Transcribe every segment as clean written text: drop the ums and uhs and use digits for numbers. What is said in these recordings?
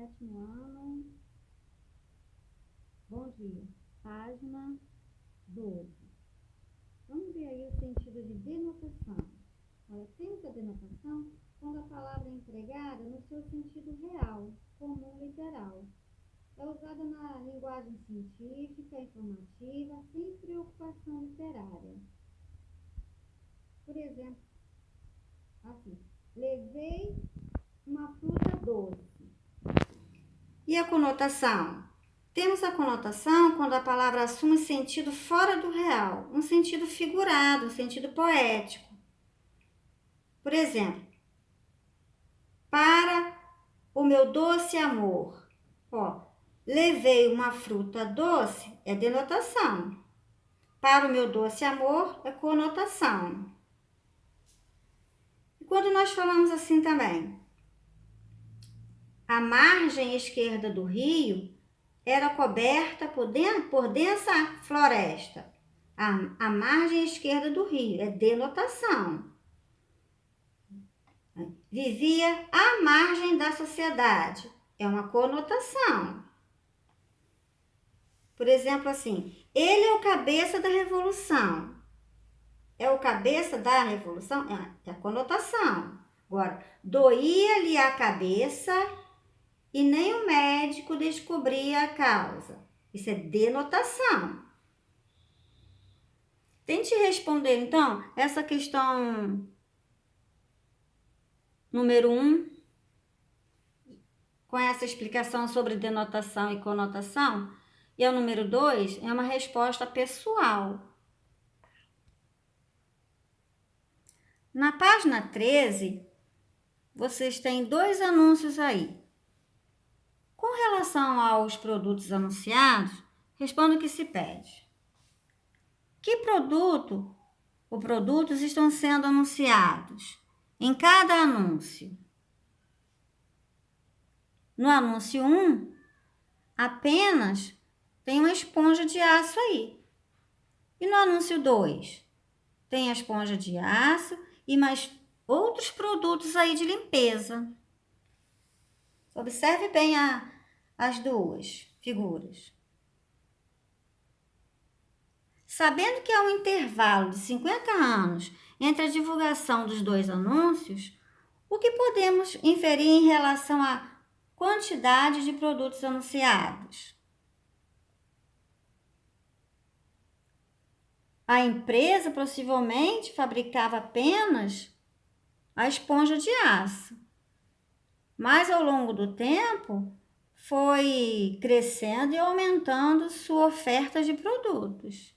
Sétimo ano. Bom dia. Página 12. Vamos ver aí o sentido de denotação. Olha, temos a denotação quando a palavra é empregada no seu sentido real, comum, literal. É usada na linguagem científica, informativa, sem preocupação literária. Por exemplo, assim, levei uma fruta doce. E a conotação? Temos a conotação quando a palavra assume sentido fora do real, um sentido figurado, um sentido poético. Por exemplo, para o meu doce amor. Ó, levei uma fruta doce é denotação. Para o meu doce amor é conotação. E quando nós falamos assim também, a margem esquerda do rio era coberta por densa floresta. A margem esquerda do rio é denotação. Vivia à margem da sociedade. É uma conotação. Por exemplo, assim, ele é o cabeça da revolução. É o cabeça da revolução? É a conotação. Agora, doía-lhe a cabeça e nem o médico descobria a causa. Isso é denotação. Tente responder, então, essa questão número 1, com essa explicação sobre denotação e conotação. E o número 2 é uma resposta pessoal. Na página 13, vocês têm 2 anúncios aí. Com relação aos produtos anunciados, responda o que se pede. Que produto ou produtos estão sendo anunciados em cada anúncio? No anúncio 1, apenas tem uma esponja de aço aí. E no anúncio 2, tem a esponja de aço e mais outros produtos aí de limpeza. Observe bem as duas figuras. Sabendo que há um intervalo de 50 anos entre a divulgação dos 2 anúncios, o que podemos inferir em relação à quantidade de produtos anunciados? A empresa possivelmente fabricava apenas a esponja de aço, mas ao longo do tempo foi crescendo e aumentando sua oferta de produtos.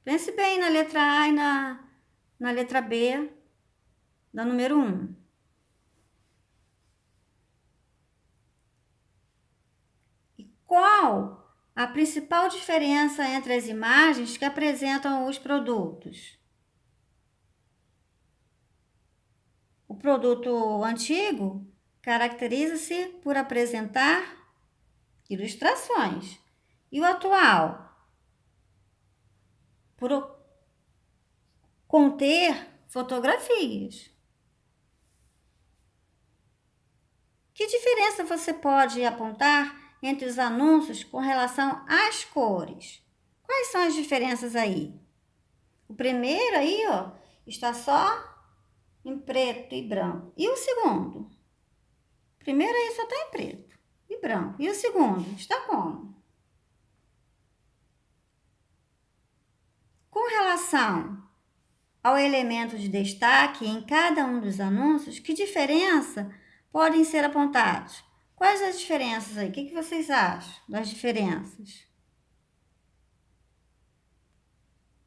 Pense bem na letra A e na letra B da número 1. E qual a principal diferença entre as imagens que apresentam os produtos? O produto antigo caracteriza-se por apresentar ilustrações e o atual por conter fotografias. Que diferença você pode apontar entre os anúncios com relação às cores? Quais são as diferenças aí? O primeiro aí, ó, está só em preto e branco. E o segundo? O primeiro aí só está em preto e branco. E o segundo está como? Com relação ao elemento de destaque em cada um dos anúncios, que diferença podem ser apontados? Quais as diferenças aí? O que vocês acham das diferenças?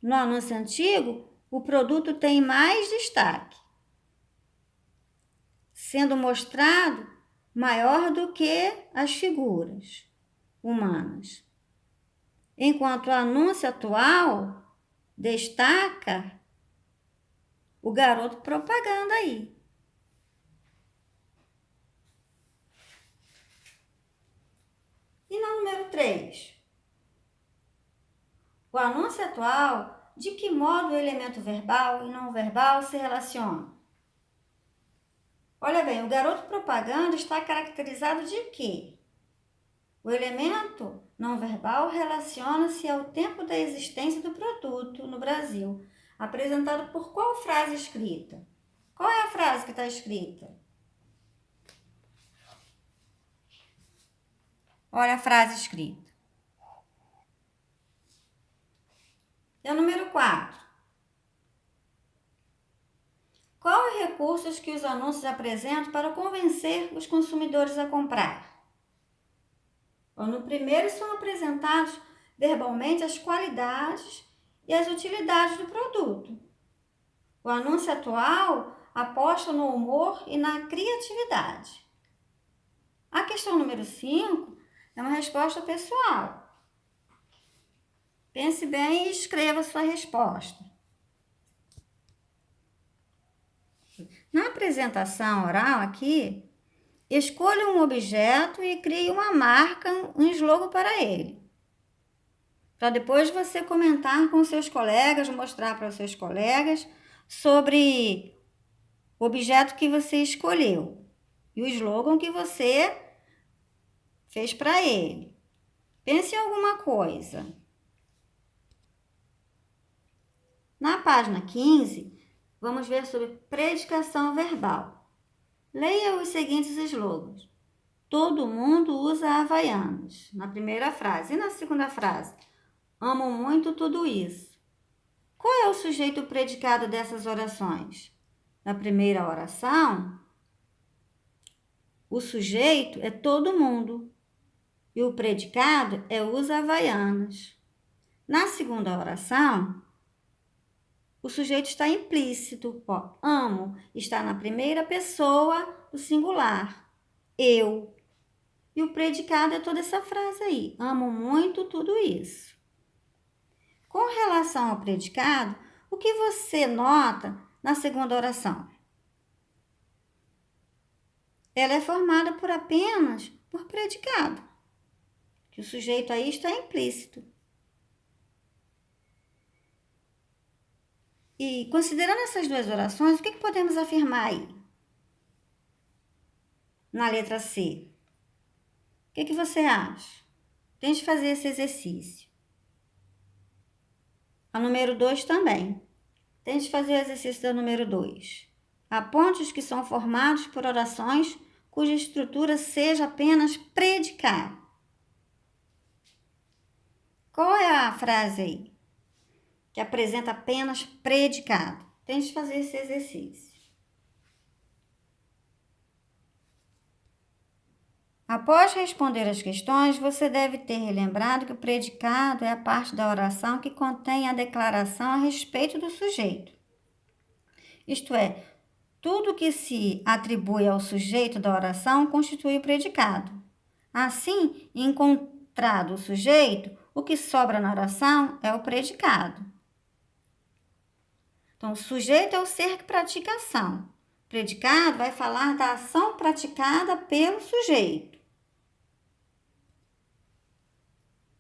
No anúncio antigo, o produto tem mais destaque, sendo mostrado maior do que as figuras humanas. Enquanto o anúncio atual destaca o garoto propaganda aí. E no número 3? O anúncio atual, de que modo o elemento verbal e não verbal se relacionam? Olha bem, o garoto propaganda está caracterizado de quê? O elemento não verbal relaciona-se ao tempo da existência do produto no Brasil, apresentado por qual frase escrita? Qual é a frase que está escrita? Olha a frase escrita. E o número 4. Qual é o recursos que os anúncios apresentam para convencer os consumidores a comprar? Bom, no primeiro são apresentados verbalmente as qualidades e as utilidades do produto. O anúncio atual aposta no humor e na criatividade. A questão número 5 é uma resposta pessoal. Pense bem e escreva sua resposta. Na apresentação oral aqui, escolha um objeto e crie uma marca, um slogan para ele. Para depois você comentar com seus colegas, mostrar para os seus colegas sobre o objeto que você escolheu e o slogan que você fez para ele. Pense em alguma coisa. Na página 15, vamos ver sobre predicação verbal. Leia os seguintes slogans. Todo mundo usa Havaianas, na primeira frase. E na segunda frase? Amo muito tudo isso. Qual é o sujeito predicado dessas orações? Na primeira oração, o sujeito é todo mundo e o predicado é usa Havaianas. Na segunda oração, o sujeito está implícito. Amo está na primeira pessoa do singular. Eu. E o predicado é toda essa frase aí. Amo muito tudo isso. Com relação ao predicado, o que você nota na segunda oração? Ela é formada por apenas por predicado, que o sujeito aí está implícito. E considerando essas duas orações, o que podemos afirmar aí? Na letra C. O que você acha? Tente fazer esse exercício. A número 2 também. Tente fazer o exercício da número 2. Aponte os que são formados por orações cuja estrutura seja apenas predicado. Qual é a frase aí que apresenta apenas predicado? Tente fazer esse exercício. Após responder as questões, você deve ter relembrado que o predicado é a parte da oração que contém a declaração a respeito do sujeito. Isto é, tudo que se atribui ao sujeito da oração constitui o predicado. Assim, encontrado o sujeito, o que sobra na oração é o predicado. Então, o sujeito é o ser que pratica a ação. O predicado vai falar da ação praticada pelo sujeito.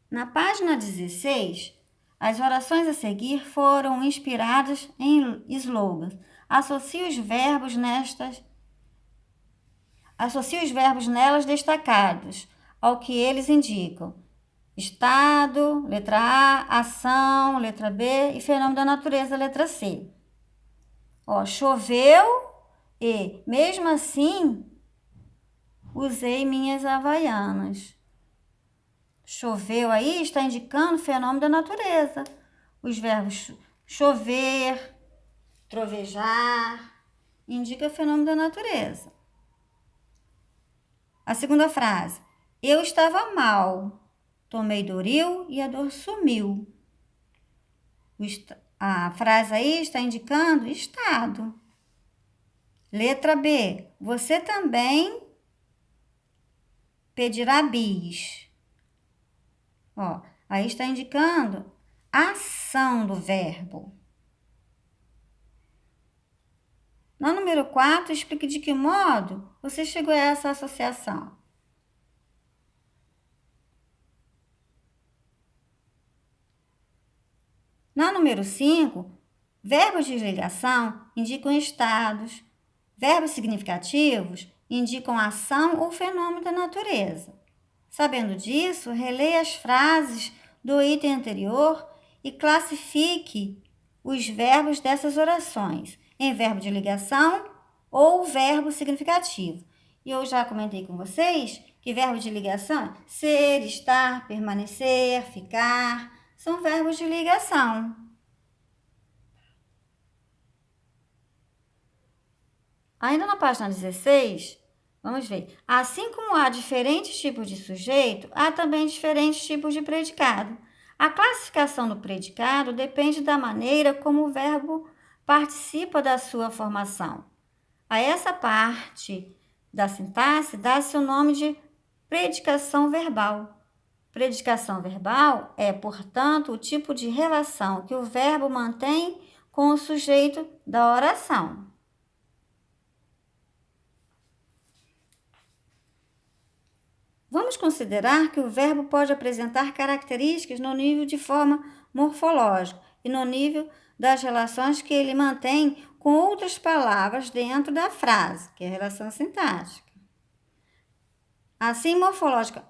Na página 16, as orações a seguir foram inspiradas em slogans. Associe os verbos nelas destacados ao que eles indicam. Estado, letra A, ação, letra B e fenômeno da natureza, letra C. Choveu e, mesmo assim, usei minhas Havaianas. Choveu aí está indicando fenômeno da natureza. Os verbos chover, trovejar, indica fenômeno da natureza. A segunda frase. Eu estava mal. Tomei Doril e a dor sumiu. A frase aí está indicando estado. Letra B. Você também pedirá bis. Aí está indicando a ação do verbo. No número 4, explique de que modo você chegou a essa associação. No número 5, verbos de ligação indicam estados, Verbos significativos indicam ação ou fenômeno da natureza. Sabendo disso, releia as frases do item anterior e classifique os verbos dessas orações em verbo de ligação ou verbo significativo. E eu já comentei com vocês que verbo de ligação é ser, estar, permanecer, ficar, são verbos de ligação. Ainda na página 16, vamos ver. Assim como há diferentes tipos de sujeito, há também diferentes tipos de predicado. A classificação do predicado depende da maneira como o verbo participa da sua formação. A essa parte da sintaxe dá-se o nome de predicação verbal. Predicação verbal é, portanto, o tipo de relação que o verbo mantém com o sujeito da oração. Vamos considerar que o verbo pode apresentar características no nível de forma morfológica e no nível das relações que ele mantém com outras palavras dentro da frase, que é a relação sintática. Assim,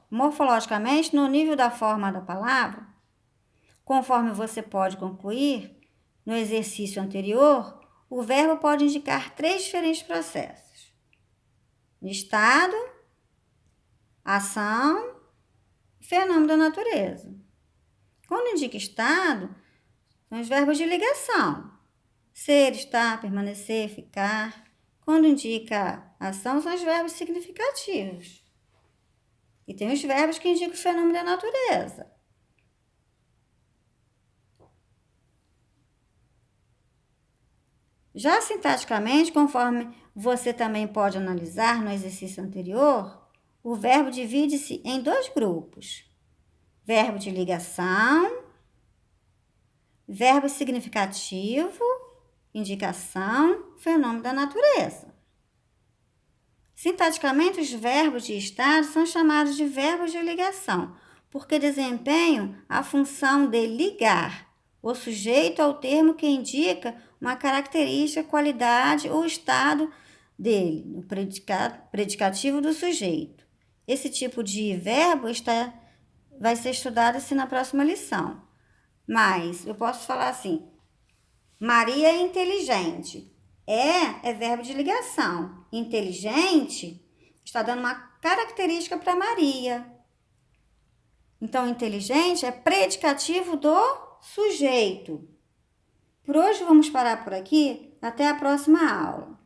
morfologicamente, no nível da forma da palavra, conforme você pode concluir no exercício anterior, o verbo pode indicar 3 diferentes processos: estado, ação e fenômeno da natureza. Quando indica estado, são os verbos de ligação: ser, estar, permanecer, ficar. Quando indica ação, são os verbos significativos. E tem os verbos que indicam o fenômeno da natureza. Já sintaticamente, conforme você também pode analisar no exercício anterior, o verbo divide-se em 2 grupos: verbo de ligação, verbo significativo, indicação, fenômeno da natureza. Sintaticamente, os verbos de estado são chamados de verbos de ligação, porque desempenham a função de ligar o sujeito ao termo que indica uma característica, qualidade ou estado dele, no predicativo do sujeito. Esse tipo de verbo vai ser estudado assim na próxima lição. Mas eu posso falar assim: Maria é inteligente. É verbo de ligação. Inteligente está dando uma característica para Maria. Então, inteligente é predicativo do sujeito. Por hoje vamos parar por aqui. Até a próxima aula.